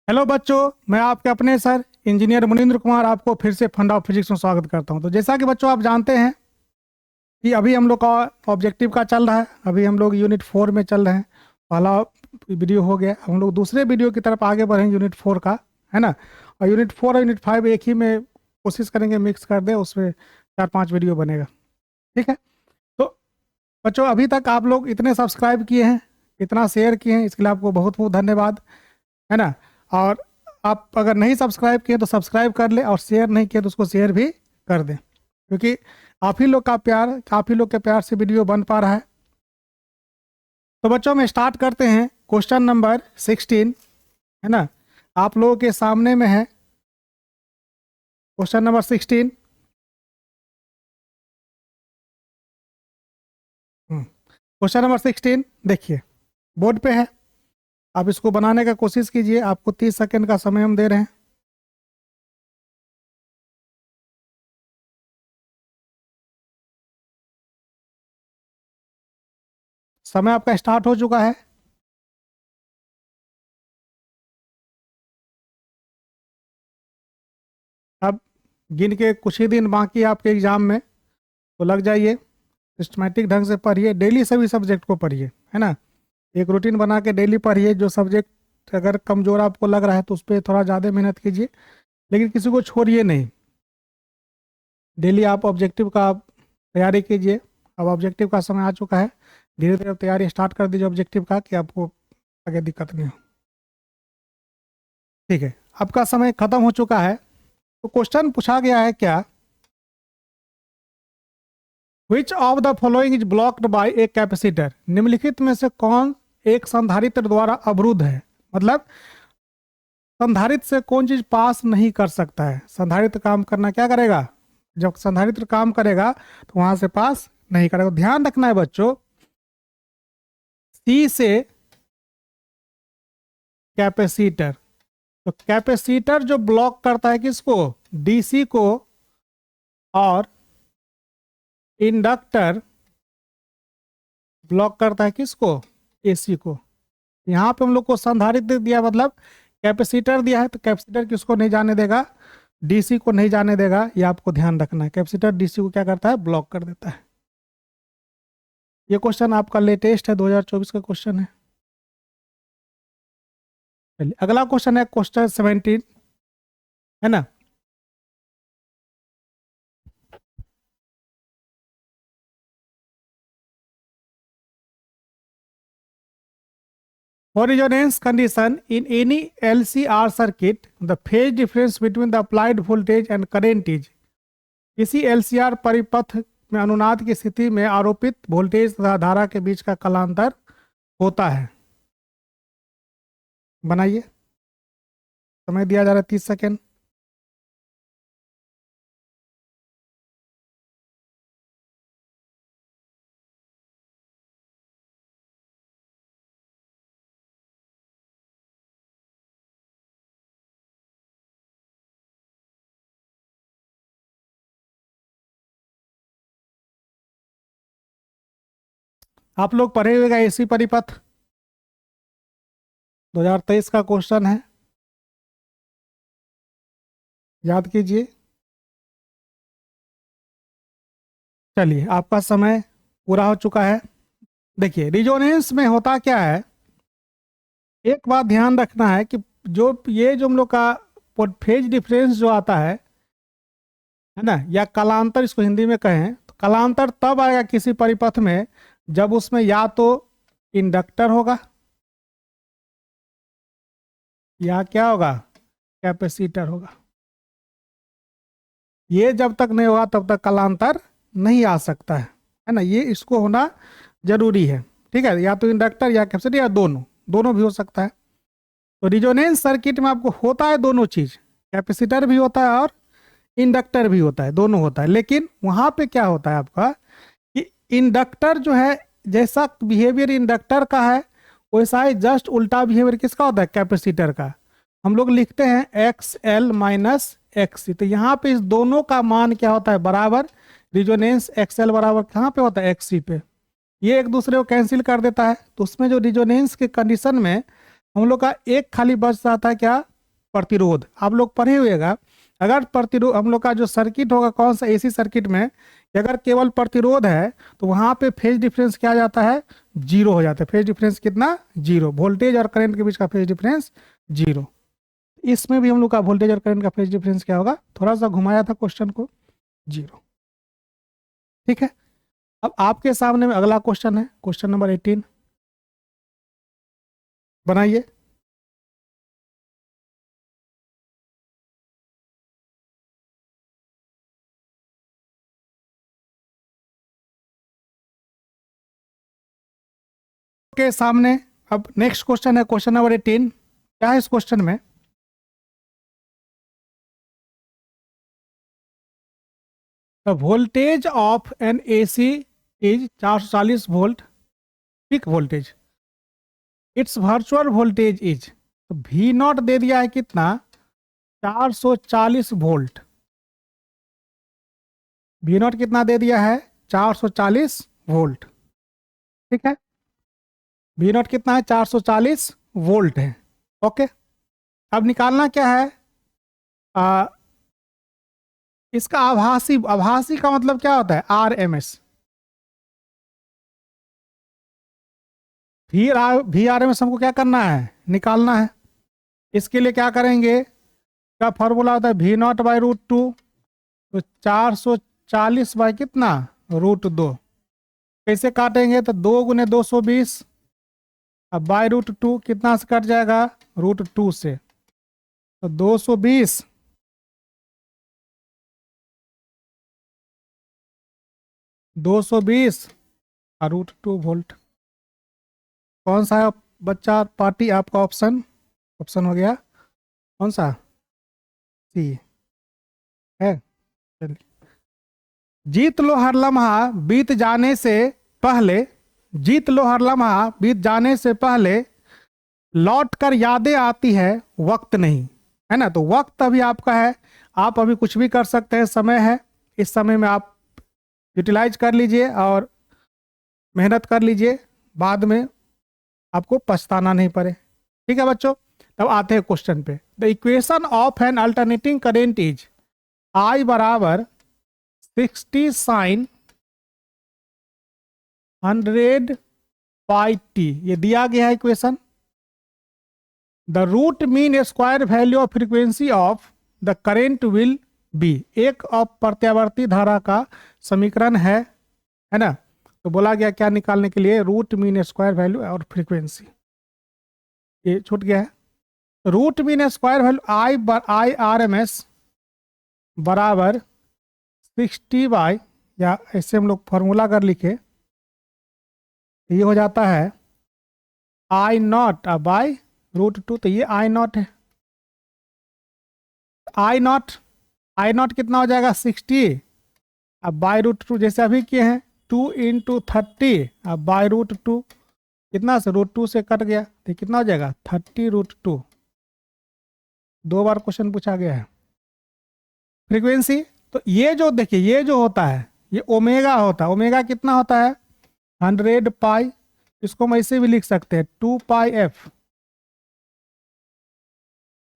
Hello बच्चों, मैं आपके अपने सर इंजीनियर मुनिंद्र कुमार आपको फिर से फंड ऑफ फिजिक्स में स्वागत करता हूं। तो जैसा कि बच्चों आप जानते हैं कि अभी हम लोग का ऑब्जेक्टिव का चल रहा है। अभी हम लोग यूनिट 4 में चल रहे हैं। पहला वीडियो हो गया, हम लोग दूसरे वीडियो की तरफ आगे बढ़ेंगे यूनिट 4 का, है ना। और यूनिट 4 और यूनिट 5 एक ही में कोशिश करेंगे मिक्स कर दे, उसमें 4-5 वीडियो बनेगा, ठीक है। तो बच्चों अभी तक आप लोग इतने सब्सक्राइब किए हैं, इतना शेयर किए हैं, इसके लिए आपको बहुत बहुत धन्यवाद, है ना। और आप अगर नहीं सब्सक्राइब किए तो सब्सक्राइब कर ले, और शेयर नहीं किए तो उसको शेयर भी कर दें, क्योंकि आप ही लोग का प्यार, आप ही लोग के प्यार से वीडियो बन पा रहा है। तो बच्चों में स्टार्ट करते हैं। क्वेश्चन नंबर 16, है ना, आप लोगों के सामने में है क्वेश्चन नंबर 16। क्वेश्चन नंबर 16 देखिए, बोर्ड पे है। आप इसको बनाने का कोशिश कीजिए, आपको 30 सेकंड का समय हम दे रहे हैं। समय आपका स्टार्ट हो चुका है। अब गिन के कुछ ही दिन बाकी है आपके एग्जाम में, तो लग जाइए, सिस्टमेटिक ढंग से पढ़िए, डेली सभी सब्जेक्ट को पढ़िए, है ना। एक रूटीन बना के डेली पढ़िए। जो सब्जेक्ट अगर कमज़ोर आपको लग रहा है तो उस पर थोड़ा ज़्यादा मेहनत कीजिए, लेकिन किसी को छोड़िए नहीं। डेली आप ऑब्जेक्टिव का तैयारी कीजिए। अब ऑब्जेक्टिव का समय आ चुका है, धीरे धीरे तैयारी स्टार्ट कर दीजिए ऑब्जेक्टिव का, कि आपको आगे दिक्कत नहीं हो। ठीक है, आपका समय खत्म हो चुका है। तो क्वेश्चन पूछा गया है क्या, which of the following is blocked by a capacitor. निम्नलिखित में से कौन एक संधारित्र द्वारा अवरुद्ध है। मतलब संधारित्र से कौन चीज पास नहीं कर सकता है। संधारित्र काम करना क्या करेगा, जब संधारित्र काम करेगा तो वहां से पास नहीं करेगा। ध्यान रखना है बच्चों, सी से कैपेसिटर, तो कैपेसिटर जो ब्लॉक करता है किसको, डीसी को, और इंडक्टर ब्लॉक करता है किसको, एसी को। यहाँ पे हम लोग को संधारित्र दिया, मतलब कैपेसिटर दिया है, तो कैपेसिटर किसको नहीं जाने देगा, डीसी को नहीं जाने देगा। ये आपको ध्यान रखना है, कैपेसिटर डीसी को क्या करता है, ब्लॉक कर देता है। ये क्वेश्चन आपका लेटेस्ट है, 2024 का क्वेश्चन है। चलिए अगला क्वेश्चन है क्वेश्चन 17, है ना। For resonance condition in any LCR circuit, the phase difference between the applied voltage and current is। किसी LCR परिपथ में अनुनाद की स्थिति में आरोपित वोल्टेज तथा धारा के बीच का कालांतर होता है। बनाइए, समय दिया जा रहा है 30 सेकेंड। आप लोग पढ़े हुए एसी परिपथ 2023 का क्वेश्चन है, याद कीजिए। चलिए आपका समय पूरा हो चुका है। देखिए रिजोनेंस में होता क्या है, एक बात ध्यान रखना है कि जो हम लोग का फेज डिफरेंस जो आता है ना, या कालांतर इसको हिंदी में कहें, तो कालांतर तब आएगा किसी परिपथ में जब उसमें या तो इंडक्टर होगा या क्या होगा, कैपेसिटर होगा। ये जब तक नहीं होगा तब तक कालांतर नहीं आ सकता है ना। ये इसको होना जरूरी है, ठीक है। या तो इंडक्टर या कैपेसिटर, या दोनों, दोनों भी हो सकता है। तो रिजोनेंस सर्किट में आपको होता है दोनों चीज, कैपेसिटर भी होता है और इंडक्टर भी होता है, दोनों होता है। लेकिन वहां पे क्या होता है आपका कि इंडक्टर जो है, जैसा बिहेवियर इंडक्टर का है वैसा ही जस्ट उल्टा बिहेवियर किसका होता है, कैपेसिटर का। हम लोग लिखते हैं एक्स एल माइनस एक्स सी, तो यहाँ पे इस दोनों का मान क्या होता है, बराबर। रिजोनेंस एक्स एल बराबर कहाँ पे होता है, एक्स सी पे। ये एक दूसरे को कैंसिल कर देता है, तो उसमें जो रिजोनेंस के कंडीशन में हम लोग का एक खाली बच जाता है क्या, प्रतिरोध आप लोग पढ़े हुएगा। अगर प्रतिरोध हम लोग का जो सर्किट होगा कौन सा एसी सर्किट में, अगर केवल प्रतिरोध है तो वहां पे फेज डिफरेंस क्या आ जाता है, जीरो हो जाता है। फेज डिफरेंस कितना, जीरो। वोल्टेज और करंट के बीच का फेज डिफरेंस जीरो। इसमें भी हम लोग का वोल्टेज और करंट का फेज डिफरेंस क्या होगा, थोड़ा सा घुमाया था क्वेश्चन को, जीरो। ठीक है। अब आपके सामने में अगला क्वेश्चन है, क्वेश्चन नंबर 18 बनाइए। के सामने अब नेक्स्ट क्वेश्चन है, क्वेश्चन नंबर 18। क्या है इस क्वेश्चन में, the voltage of N AC is 440 volt, peak voltage, it's virtual voltage is, तो वी नॉट दे दिया है कितना, 440 वोल्ट। वी नॉट कितना दे दिया है, 440 वोल्ट। ठीक है, वी नॉट कितना है, 440 वोल्ट है। ओके, अब निकालना क्या है, आ, इसका आभासी, आभासी का मतलब क्या होता है, R M S. V R M S हमको क्या करना है, निकालना है। इसके लिए क्या करेंगे, का फॉर्मूला होता है V naught by root two, तो 440 बाई कितना, रूट दो। कैसे काटेंगे, तो 2 × 220, अब बाई रूट टू कितना से कट जाएगा, रूट टू से, तो 220, 220 और रूट टू वोल्ट। कौन सा है बच्चा पार्टी आपका ऑप्शन, ऑप्शन हो गया कौन सा, सी है। चलिए, जीत लो हर लम्हा बीत जाने से पहले, जीत लो हर लम्हा बीत जाने से पहले, लौट कर यादें आती है वक्त नहीं, है ना। तो वक्त अभी आपका है, आप अभी कुछ भी कर सकते हैं, समय है। इस समय में आप यूटिलाइज कर लीजिए और मेहनत कर लीजिए, बाद में आपको पछताना नहीं पड़े। ठीक है बच्चों, तब आते हैं क्वेश्चन पे। The equation of N alternating current is I बराबर 60 साइन 100 पाई टी, ये दिया गया है equation. The root mean square value of frequency of the current will be, एक प्रत्यावर्ती धारा का समीकरण है ना। तो बोला गया क्या निकालने के लिए, रूट मीन स्क्वायर वैल्यू और फ्रीक्वेंसी, ये छूट गया है। Root mean square value I R M S बराबर 60 बाई, या ऐसे हम लोग फॉर्मूला कर लिखे, ये हो जाता है आई नॉट बाई रूट टू, तो ये आई नॉट है। आई नॉट, आई नॉट कितना हो जाएगा 60, अब बाई रूट टू जैसे अभी किए हैं, 2 × 30, अब बाई रूट टू, कितना से रूट टू से कट गया, तो कितना हो जाएगा 30√2। दो बार क्वेश्चन पूछा गया है। फ्रीक्वेंसी, तो ये जो देखिए, ये जो होता है ये ओमेगा होता है। ओमेगा कितना होता है, 100 पाई। इसको हम ऐसे भी लिख सकते हैं 2 πf।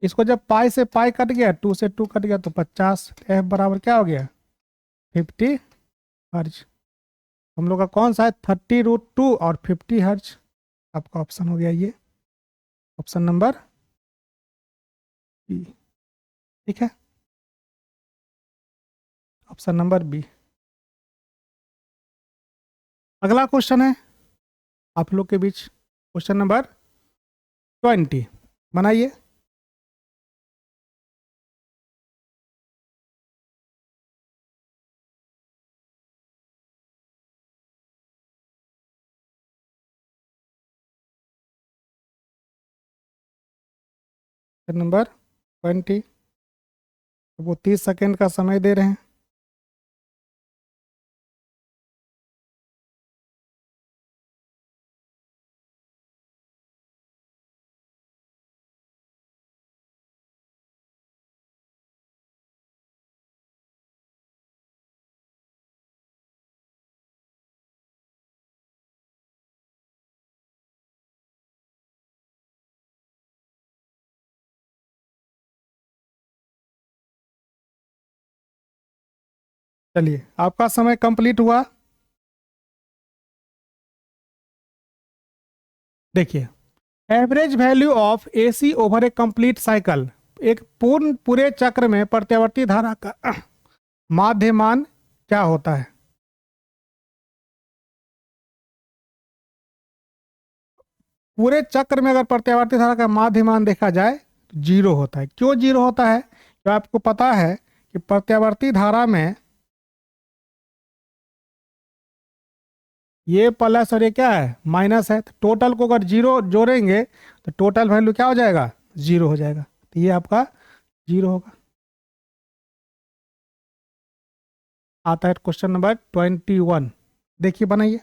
इसको जब पाई से पाई कट गया, 2 से 2 कट गया, तो 50। एफ बराबर क्या हो गया, 50 हर्ज। हम लोग का कौन सा है, 30√2 और 50 हर्ज। आपका ऑप्शन हो गया ये, ऑप्शन नंबर बी। ठीक है, ऑप्शन नंबर बी। अगला क्वेश्चन है आप लोग के बीच, क्वेश्चन नंबर 20 बनाइए। क्वेश्चन नंबर 20, वो 30 सेकेंड का समय दे रहे हैं। चलिए आपका समय कंप्लीट हुआ। देखिए, average value of AC over A complete cycle, एक पूरे चक्र में प्रत्यावर्ती धारा का माध्यमान क्या होता है? पूरे चक्र में अगर प्रत्यावर्ती धारा का माध्यमान देखा जाए तो जीरो होता है। क्यों जीरो होता है? तो आपको पता है कि प्रत्यावर्ती धारा में ये प्लस और ये क्या है, माइनस है। तो टोटल को अगर जीरो जोड़ेंगे तो टोटल वैल्यू क्या हो जाएगा, जीरो हो जाएगा। तो ये आपका जीरो होगा। आता है क्वेश्चन नंबर 21। देखिए बनाइए।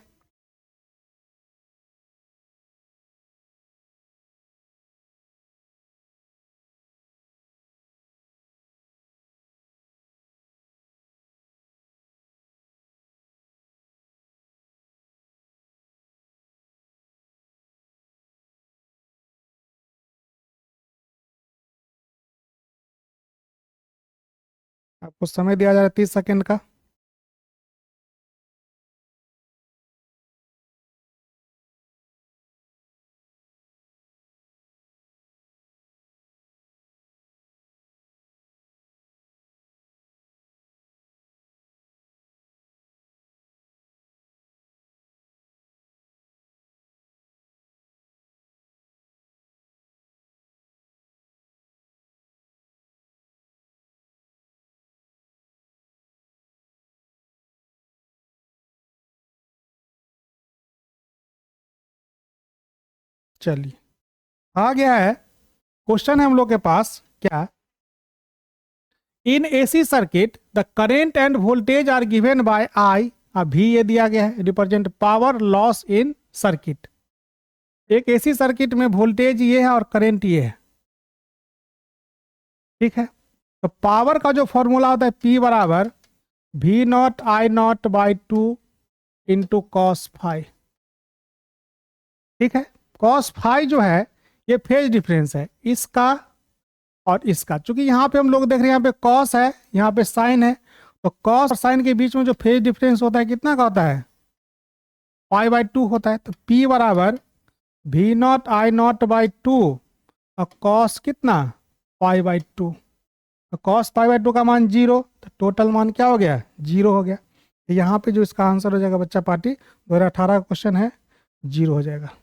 आपको समय दिया जा रहा है 30 सेकेंड का। चलिए आ गया है क्वेश्चन है हम लोग के पास। क्या? In AC circuit the current and voltage are given by I. अभी ये दिया गया है represent power loss in circuit. एक एसी सर्किट में वोल्टेज ये है और करंट ये है, ठीक है। तो पावर का जो फॉर्मूला होता है P बराबर V naught I naught by 2 into cos phi, ठीक है। कॉस फाई जो है ये फेज डिफरेंस है इसका और इसका। चूंकि यहाँ पे हम लोग देख रहे हैं, यहाँ पे कॉस है, यहाँ पे साइन है। तो कॉस और साइन के बीच में जो फेज डिफरेंस होता है कितना का होता है, पाई बाई 2 होता है। तो P बराबर V naught I naught by 2 और कॉस कितना, पाई बाई 2। तो कॉस पाई बाई 2 का मान जीरो, तो टोटल मान क्या हो गया, जीरो हो गया। तो यहाँ पे जो इसका आंसर हो जाएगा बच्चा पार्टी 2018 का क्वेश्चन है, जीरो हो जाएगा।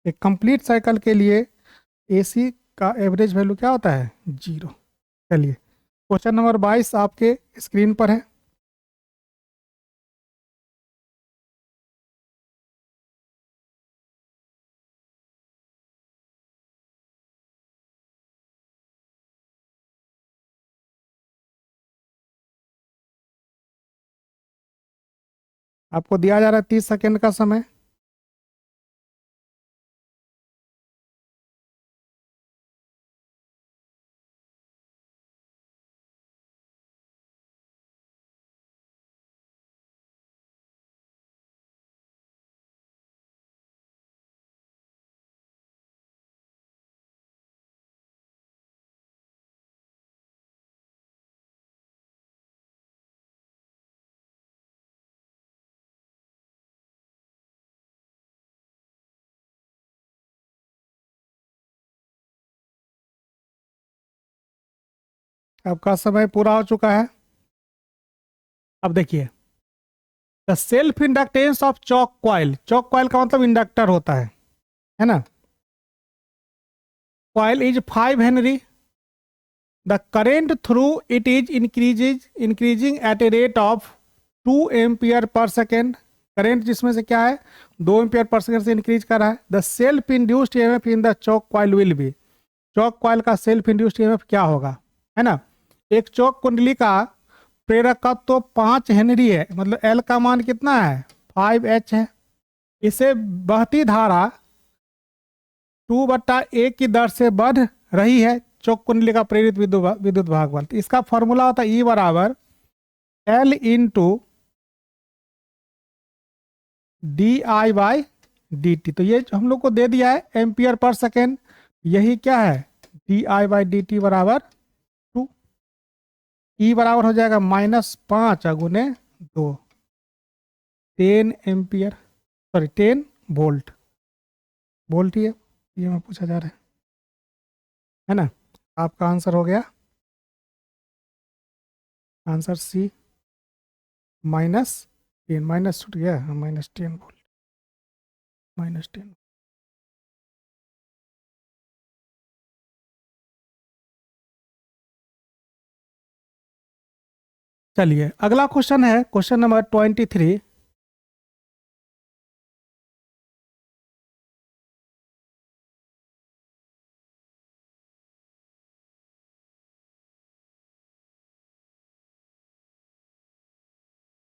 एक कंप्लीट साइकिल के लिए एसी का एवरेज वैल्यू क्या होता है, जीरो। चलिए क्वेश्चन नंबर 22 आपके स्क्रीन पर है। आपको दिया जा रहा है 30 सेकेंड का समय। आपका समय पूरा हो चुका है। अब देखिए, the self inductance of chalk coil, chalk coil का मतलब इंडक्टर होता है ना। Coil is 5 Henry, the current through it is increasing at a rate of 2 ampere per second. Current जिसमें से क्या है, 2 एम्पियर पर सेकेंड से इंक्रीज कर रहा है। The self induced EMF in the chalk coil will be, chalk coil का self induced EMF क्या होगा, है ना। एक चौक कुंडली का प्रेरकत्व तो 5 हेनरी है, मतलब एल का मान कितना है, 5H है। इसे बहती धारा 2/A की दर से बढ़ रही है चौक कुंडली का प्रेरित विद्युत भागबल। तो इसका फॉर्मूला होता है E बराबर L इंटू DI/dt। तो ये हम लोग को दे दिया है एम्पियर पर सेकेंड, यही क्या है DI/dt बराबर 2। ई बराबर हो जाएगा -5 गुने 2, 10 एम्पियर, सॉरी 10 वोल्ट। वोल्ट ही है, ये मैं पूछा जा रहा है ना। आपका आंसर हो गया आंसर सी, -10, माइनस छूट गया, -10 वोल्ट, -10। चलिए अगला क्वेश्चन है, क्वेश्चन नंबर 23।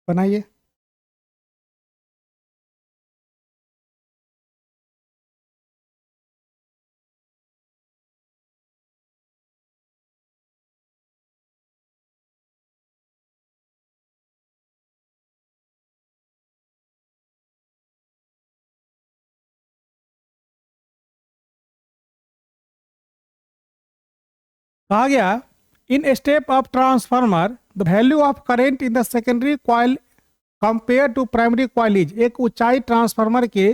बनाइए। कहा गया in step of transformer the value of current in the secondary coil compare to primary coil is. एक ऊंचाई ट्रांसफार्मर के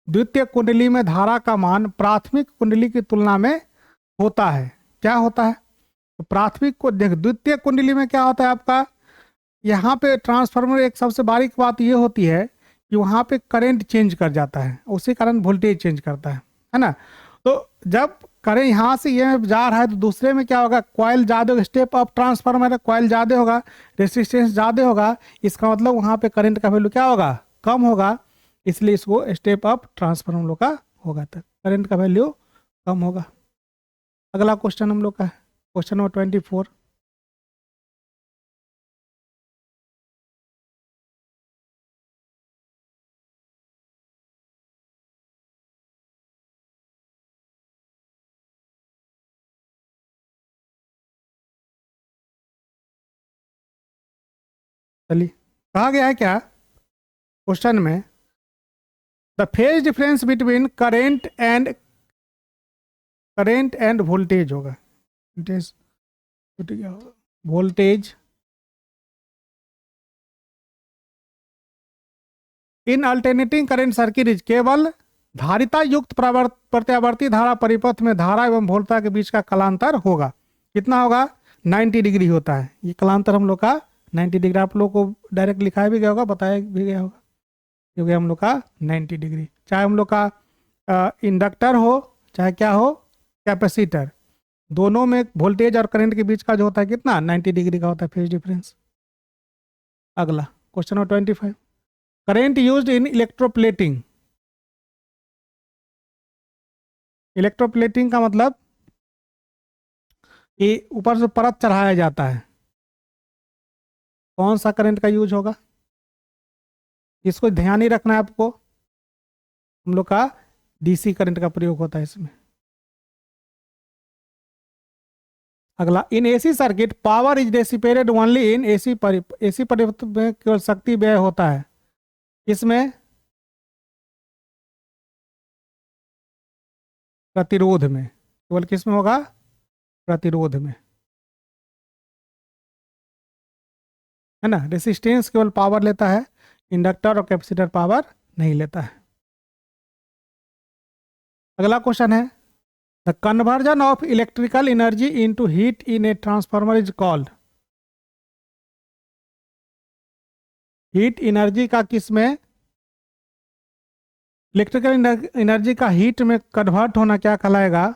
द्वितीय कुंडली में धारा का मान प्राथमिक कुंडली की तुलना में होता है। क्या होता है? तो प्राथमिक को देख, द्वितीय कुंडली में क्या होता है आपका, यहाँ पे ट्रांसफार्मर एक सबसे बारीक बात ये होती है कि वहाँ पे करंट चेंज कर जाता है, उसी कारण वोल्टेज चेंज करता है ना। तो जब करें यहाँ से ये जा रहा है तो दूसरे में क्या होगा, कॉइल ज़्यादा होगा, स्टेप ऑफ ट्रांसफार्मर है, कॉइल ज़्यादा होगा, रेसिस्टेंस ज़्यादा होगा, इसका मतलब वहाँ पे करंट का वैल्यू क्या होगा, कम होगा, इसलिए इसको स्टेप ऑफ ट्रांसफार्मर हम लोग का होगा, तक करंट का वैल्यू कम होगा। अगला क्वेश्चन हम लोग का है क्वेश्चन नंबर 24। चलिए कहा गया है क्या क्वेश्चन में, the phase difference between current and voltage होगा, वोल्टेज क्या होगा, वोल्टेज इन अल्टरनेटिंग करंट सर्किट केवल धारिता युक्त प्रत्यावर्ती धारा परिपथ में धारा एवं वोल्टता के बीच का कलांतर होगा। कितना होगा, 90 डिग्री होता है ये कलांतर हम लोग का, 90 डिग्री। आप लोग को डायरेक्ट लिखाया भी गया होगा, बताया भी गया होगा, क्योंकि हम लोग का 90 डिग्री, चाहे हम लोग का इंडक्टर हो चाहे क्या हो कैपेसिटर, दोनों में वोल्टेज और करंट के बीच का जो होता है कितना, 90 डिग्री का होता है फेज डिफरेंस। अगला question number 25, current used in electroplating. Electroplating का मतलब कि ऊपर से परत चढ़ाया जाता है, कौन सा करंट का यूज होगा, इसको ध्यान ही रखना है आपको, हम लोग का डीसी करंट का प्रयोग होता है इसमें। अगला इन AC circuit power is dissipated only in AC परिपथ में केवल शक्ति व्यय होता है, इसमें प्रतिरोध में, केवल किस में होगा, प्रतिरोध में, है ना। रेसिस्टेंस केवल पावर लेता है, इंडक्टर और कैपेसिटर पावर नहीं लेता है। अगला क्वेश्चन है, the conversion of electrical energy into heat in a transformer is called. Heat energy का किस में, इलेक्ट्रिकल एनर्जी का हीट में कन्वर्ट होना क्या कहलाएगा,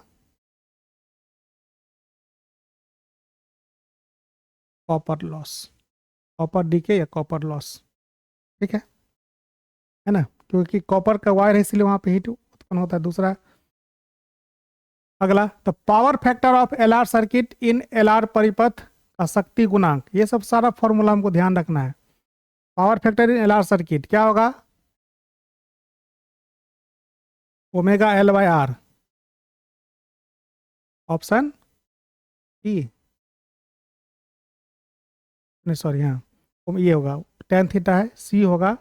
कॉपर लॉस, कॉपर डीके या कॉपर लॉस, ठीक है ना, क्योंकि कॉपर का वायर है इसलिए वहां पे हीट उत्पन्न होता है। दूसरा अगला, the power factor of LR circuit in LR परिपथ का शक्ति गुणांक, ये सब सारा फॉर्मूला हमको ध्यान रखना है। Power factor in LR circuit क्या होगा, omega L by R, option E, नहीं सॉरी हाँ, ये होगा टेन थीटा है, सी होगा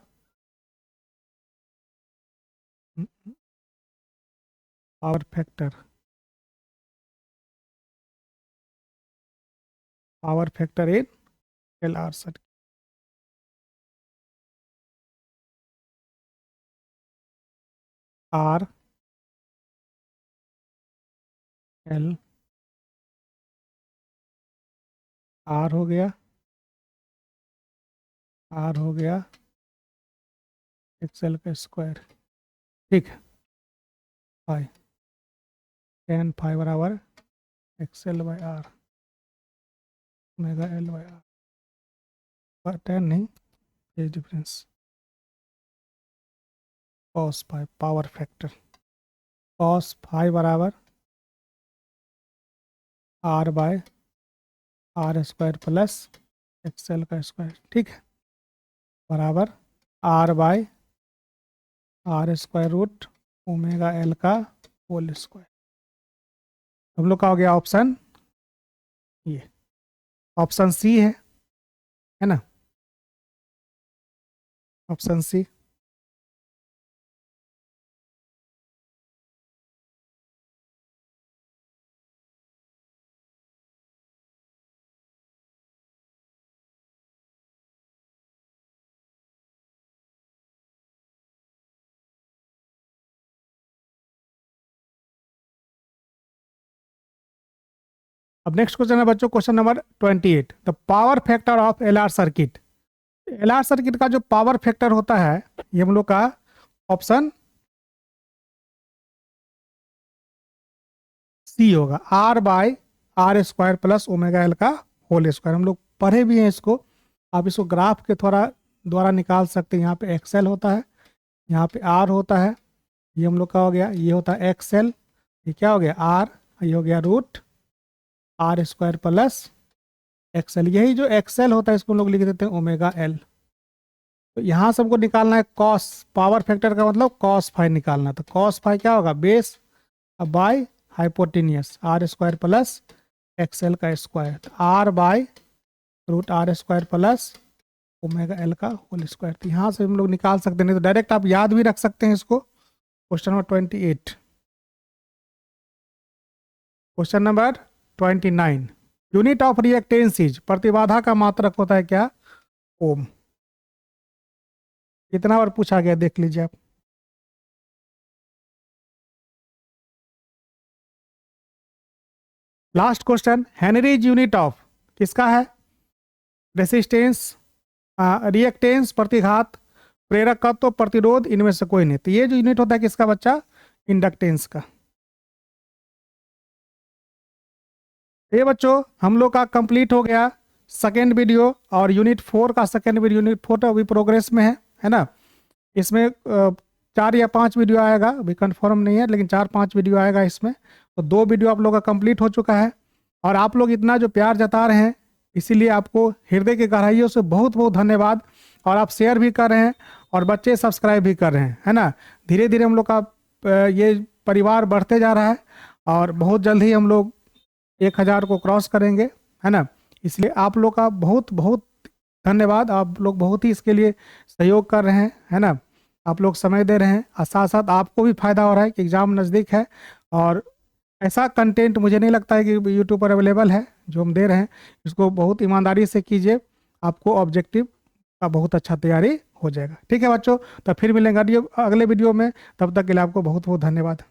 पावर फैक्टर, पावर फैक्टर इन LR circuit. R L R हो गया, R हो गया XL का स्क्वायर, ठीक है। फाइव tan फाइव बराबर XL by R omega L by R, tan नहीं, phase difference, cos phi power factor, cos phi बराबर R by R square plus XL का स्क्वायर, ठीक है, बराबर R by R square root omega L का whole square. हम लोग का हो गया ऑप्शन, ये ऑप्शन सी है ना, ऑप्शन सी। अब नेक्स्ट क्वेश्चन है बच्चों, question number 28, the power factor of LR circuit. LR circuit का जो पावर फैक्टर होता है, ये हम लोग का ऑप्शन सी होगा, R by R square plus omega L का होल स्क्वायर। हम लोग पढ़े भी हैं इसको, आप इसको ग्राफ के थोड़ा द्वारा निकाल सकते हैं। यहाँ पे XL होता है, यहाँ पे R होता है, ये हम लोग का हो गया, ये होता है XL, ये क्या हो गया R, ये हो गया root R square plus XL। यही जो XL होता है इसको हम लोग लिख देते हैं ओमेगा L। तो यहाँ सबको निकालना है कॉस, पावर फैक्टर का मतलब कॉस फाई निकालना। तो कॉस फाई क्या होगा, base by hypotenuse R square plus XL का स्क्वायर, तो R बाय root R square plus omega L का होल स्क्वायर। तो यहाँ से हम लोग निकाल सकते हैं, नहीं तो डायरेक्ट आप याद भी रख सकते हैं इसको। Question number 28, question number 29, unit of reactance is, प्रतिबाधा का मात्रक होता है क्या, ओम। कितना बार पूछा गया देख लीजिए आप। Last question, Henrys unit of किसका है, रेसिस्टेंस, रिएक्टेंस, प्रतिघात, प्रेरकत्व, प्रतिरोध, इनमें से कोई नहीं। तो ये जो यूनिट होता है किसका बच्चा, इंडक्टेंस का। ये बच्चों हम लोग का कंप्लीट हो गया सेकेंड वीडियो, और यूनिट 4 का सेकेंड वीडियो, यूनिट 4 अभी प्रोग्रेस में है ना। इसमें 4 या 5 वीडियो आएगा, अभी कंफर्म नहीं है, लेकिन 4-5 वीडियो आएगा इसमें। तो 2 वीडियो आप लोग का कंप्लीट हो चुका है, और आप लोग इतना जो प्यार जता रहे हैं, इसीलिए आपको हृदय की गहराइयों से बहुत बहुत धन्यवाद। और आप शेयर भी कर रहे हैं, और बच्चे सब्सक्राइब भी कर रहे हैं, है ना। धीरे धीरे हम लोग का ये परिवार बढ़ते जा रहा है, और बहुत जल्द ही हम लोग 1000 को क्रॉस करेंगे, है ना। इसलिए आप लोग का बहुत बहुत धन्यवाद। आप लोग बहुत ही इसके लिए सहयोग कर रहे हैं, है ना। आप लोग समय दे रहे हैं, और साथ साथ आपको भी फायदा हो रहा है कि एग्ज़ाम नज़दीक है, और ऐसा कंटेंट मुझे नहीं लगता है कि यूट्यूब पर अवेलेबल है जो हम दे रहे हैं। इसको बहुत ईमानदारी से कीजिए, आपको ऑब्जेक्टिव का बहुत अच्छा तैयारी हो जाएगा। ठीक है बच्चों, तो फिर मिलेंगे अगले वीडियो में, तब तक के लिए आपको बहुत बहुत धन्यवाद।